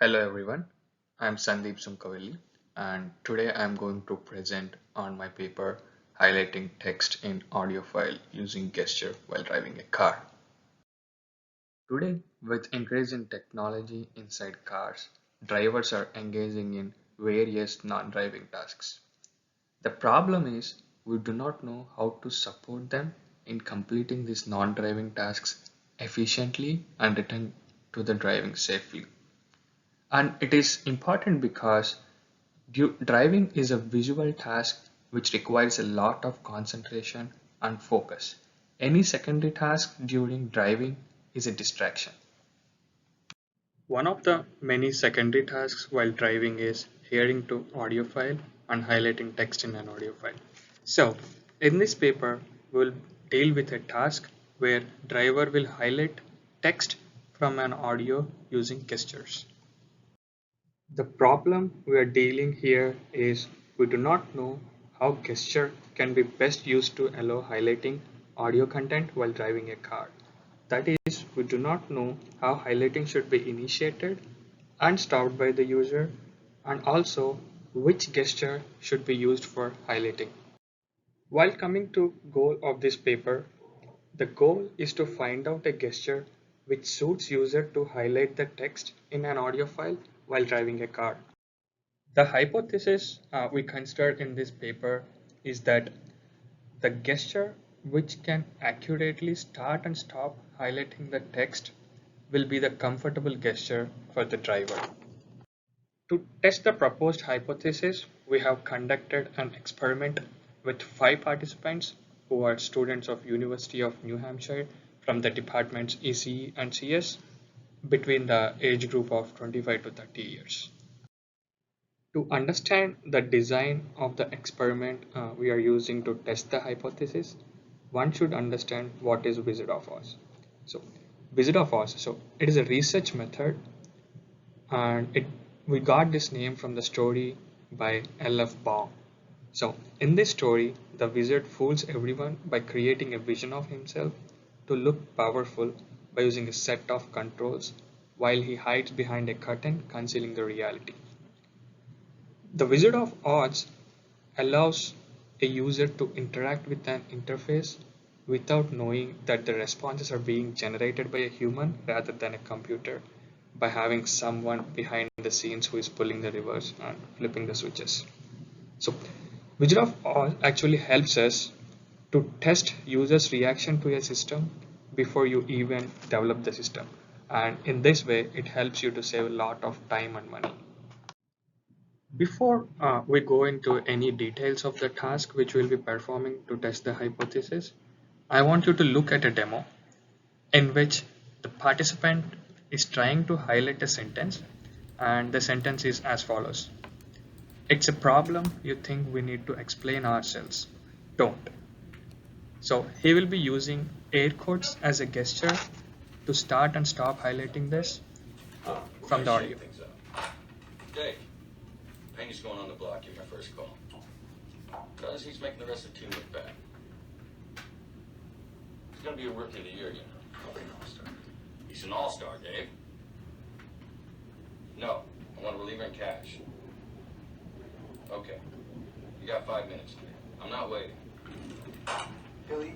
Hello everyone, I'm Sandeep Sunkavelli and today I'm going to present on my paper highlighting text in audio file using gesture while driving a car. Today, with increase in technology inside cars, drivers are engaging in various non-driving tasks. The problem is we do not know how to support them in completing these non-driving tasks efficiently and return to the driving safely. And it is important because driving is a visual task which requires a lot of concentration and focus. Any secondary task during driving is a distraction. One of the many secondary tasks while driving is hearing to audio file and highlighting text in an audio file. So, in this paper, we'll deal with a task where driver will highlight text from an audio using gestures. The problem we are dealing here is we do not know how gesture can be best used to allow highlighting audio content while driving a car. That is, we do not know how highlighting should be initiated and stopped by the user, and also which gesture should be used for highlighting. While coming to goal of this paper, the goal is to find out a gesture which suits user to highlight the text in an audio file while driving a car. The hypothesis we considered in this paper is that the gesture which can accurately start and stop highlighting the text will be the comfortable gesture for the driver. To test the proposed hypothesis, we have conducted an experiment with 5 participants who are students of University of New Hampshire from the departments ECE and CS between the age group of 25 to 30 years. To understand the design of the experiment we are using to test the hypothesis, one should understand what is Wizard of Oz. So, Wizard of Oz, so it is a research method, and we got this name from the story by L.F. Baum. So, in this story, the wizard fools everyone by creating a vision of himself to look powerful by using a set of controls while he hides behind a curtain concealing the reality. The Wizard of Oz allows a user to interact with an interface without knowing that the responses are being generated by a human rather than a computer by having someone behind the scenes who is pulling the levers and flipping the switches. So, Wizard of Oz actually helps us to test users' reaction to a system before you even develop the system. And in this way, it helps you to save a lot of time and money. Before we go into any details of the task which we'll be performing to test the hypothesis, I want you to look at a demo in which the participant is trying to highlight a sentence, and the sentence is as follows. It's a problem you think we need to explain ourselves. Don't. So he will be using air quotes as a gesture to start and stop highlighting this from the audio. Things up. Dave, Penny's going on the block. You're my first call. Because he's making the rest of the team look bad. He's going to be a rookie of the year, you know. Probably an all-star. He's an all-star, Dave. No, I want a reliever in cash. Okay. You got 5 minutes, Dave. I'm not waiting. Billy,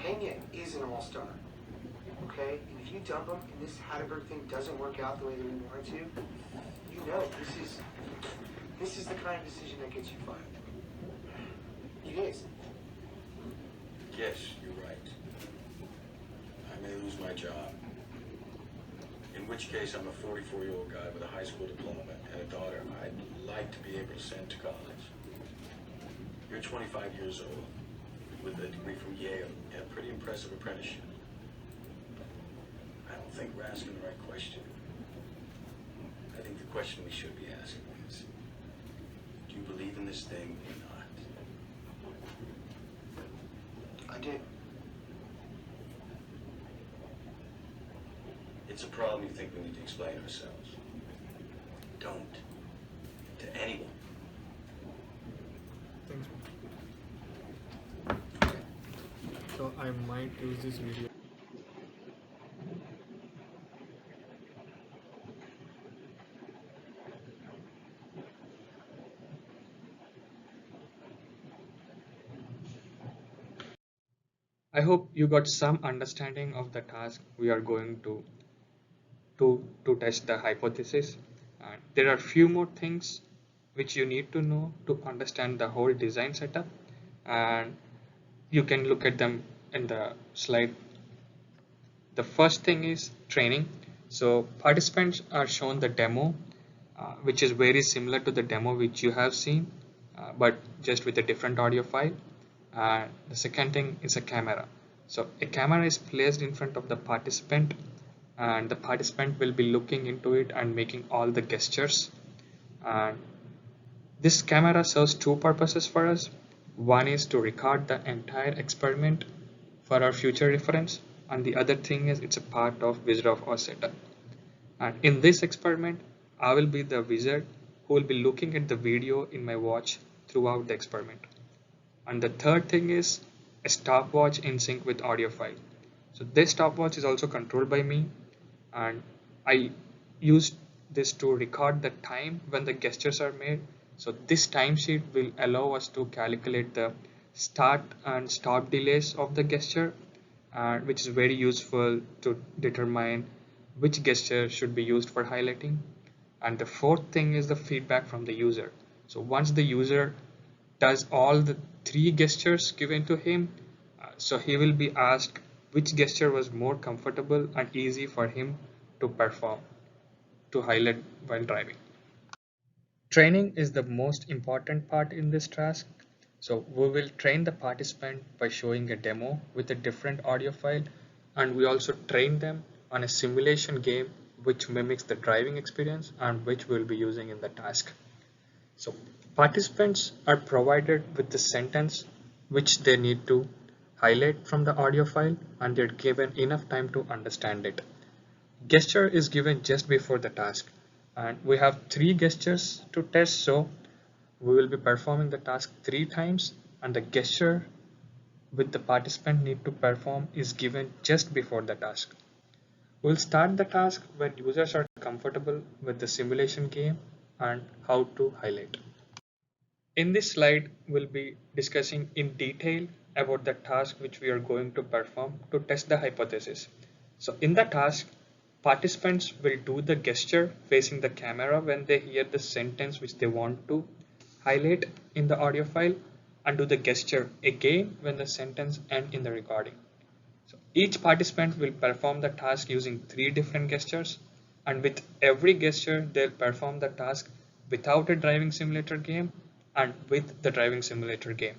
Pena is an all-star, okay? And if you dump him and this Hatterberg thing doesn't work out the way that we want it to, you know this is the kind of decision that gets you fired. It is. Yes, you're right. I may lose my job. In which case, I'm a 44-year-old guy with a high school diploma and a daughter I'd like to be able to send to college. You're 25 years old, with a degree from Yale and a pretty impressive apprenticeship. I don't think we're asking the right question. I think the question we should be asking is, do you believe in this thing or not? I did. It's a problem you think we need to explain ourselves. Don't. To anyone. Thanks. So I might use this video. I hope you got some understanding of the task we are going to test the hypothesis. And there are few more things which you need to know to understand the whole design setup, and you can look at them in the slide. The first thing is training. So participants are shown the demo, which is very similar to the demo which you have seen, but just with a different audio file. The second thing is a camera. So a camera is placed in front of the participant, and the participant will be looking into it and making all the gestures. And this camera serves two purposes for us. One is to record the entire experiment for our future reference, and the other thing is it's a part of Wizard of Oz setup. And in this experiment, I will be the wizard who will be looking at the video in my watch throughout the experiment. And the third thing is a stopwatch in sync with audio file. So this stopwatch is also controlled by me, and I use this to record the time when the gestures are made. So this timesheet will allow us to calculate the start and stop delays of the gesture, which is very useful to determine which gesture should be used for highlighting. And the fourth thing is the feedback from the user. So once the user does all the three gestures given to him, so he will be asked which gesture was more comfortable and easy for him to perform to highlight while driving. Training is the most important part in this task. So we will train the participant by showing a demo with a different audio file, and we also train them on a simulation game which mimics the driving experience and which we'll be using in the task. So participants are provided with the sentence which they need to highlight from the audio file, and they're given enough time to understand it. Gesture is given just before the task, and we have three gestures to test, so we will be performing the task 3 times, and the gesture with the participant need to perform is given just before the task. We'll start the task when users are comfortable with the simulation game and how to highlight. In this slide, we'll be discussing in detail about the task which we are going to perform to test the hypothesis. So in the task, participants will do the gesture facing the camera when they hear the sentence which they want to highlight in the audio file, and do the gesture again when the sentence ends in the recording. So each participant will perform the task using 3 different gestures, and with every gesture they'll perform the task without a driving simulator game and with the driving simulator game.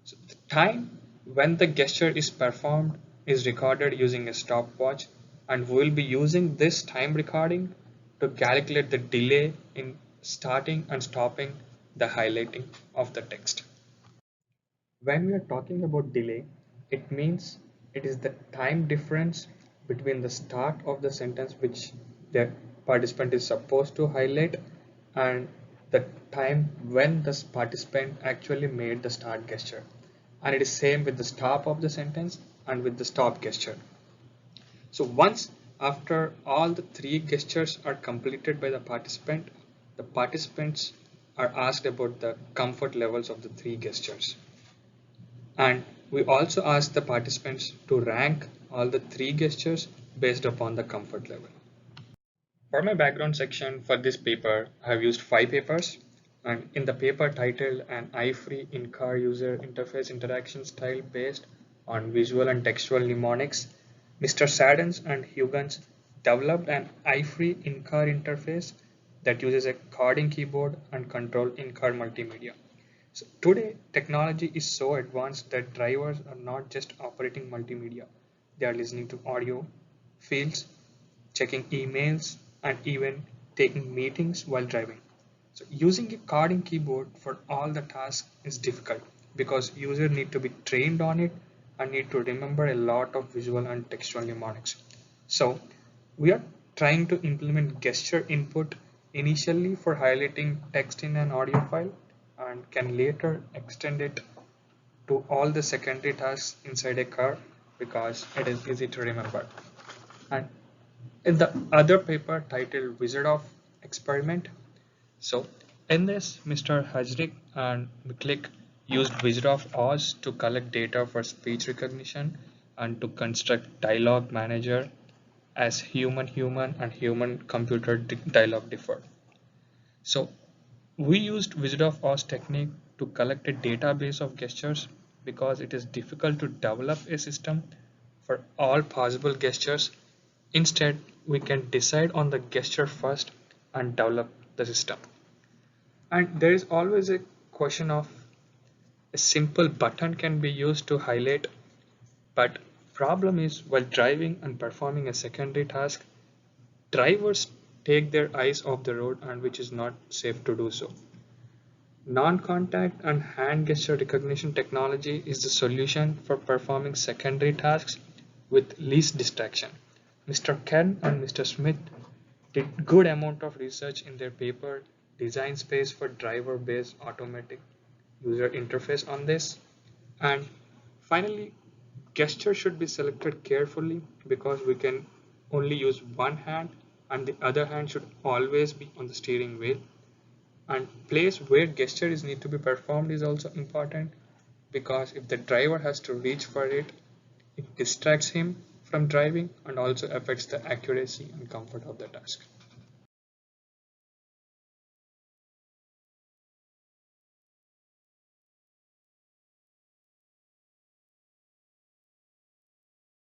So the time when the gesture is performed is recorded using a stopwatch, and we'll be using this time recording to calculate the delay in starting and stopping the highlighting of the text. When we are talking about delay, it means it is the time difference between the start of the sentence which the participant is supposed to highlight and the time when the participant actually made the start gesture. And it is same with the stop of the sentence and with the stop gesture. So once after all the 3 gestures are completed by the participants are asked about the comfort levels of the 3 gestures. And we also ask the participants to rank all the 3 gestures based upon the comfort level. For my background section for this paper, I have used 5 papers, and in the paper titled An Eye-Free In-Car User Interface Interaction Style Based on Visual and Textual Mnemonics, Mr. Saddens and Huygens developed an eye-free in-car interface that uses a coding keyboard and control in-car multimedia. So today, technology is so advanced that drivers are not just operating multimedia. They are listening to audio, fields, checking emails, and even taking meetings while driving. So using a coding keyboard for all the tasks is difficult because users need to be trained on it and need to remember a lot of visual and textual mnemonics. So we are trying to implement gesture input initially for highlighting text in an audio file, and can later extend it to all the secondary tasks inside a car because it is easy to remember. And in the other paper titled Wizard of Experiment, so in this Mr. Hajrik and Miklik used Wizard of Oz to collect data for speech recognition and to construct dialogue manager as human and human computer dialogue differ. So we used Wizard of Oz technique to collect a database of gestures because it is difficult to develop a system for all possible gestures. Instead, we can decide on the gesture first and develop the system. And there is always a question of a simple button can be used to highlight, but problem is while driving and performing a secondary task, drivers take their eyes off the road and which is not safe to do so. Non-contact and hand gesture recognition technology is the solution for performing secondary tasks with least distraction. Mr. Kern and Mr. Smith did good amount of research in their paper Design Space for Driver-Based Automatic User Interface on this. And finally, gesture should be selected carefully because we can only use one hand and the other hand should always be on the steering wheel. And place where gesture is need to be performed is also important because if the driver has to reach for it, it distracts him from driving and also affects the accuracy and comfort of the task.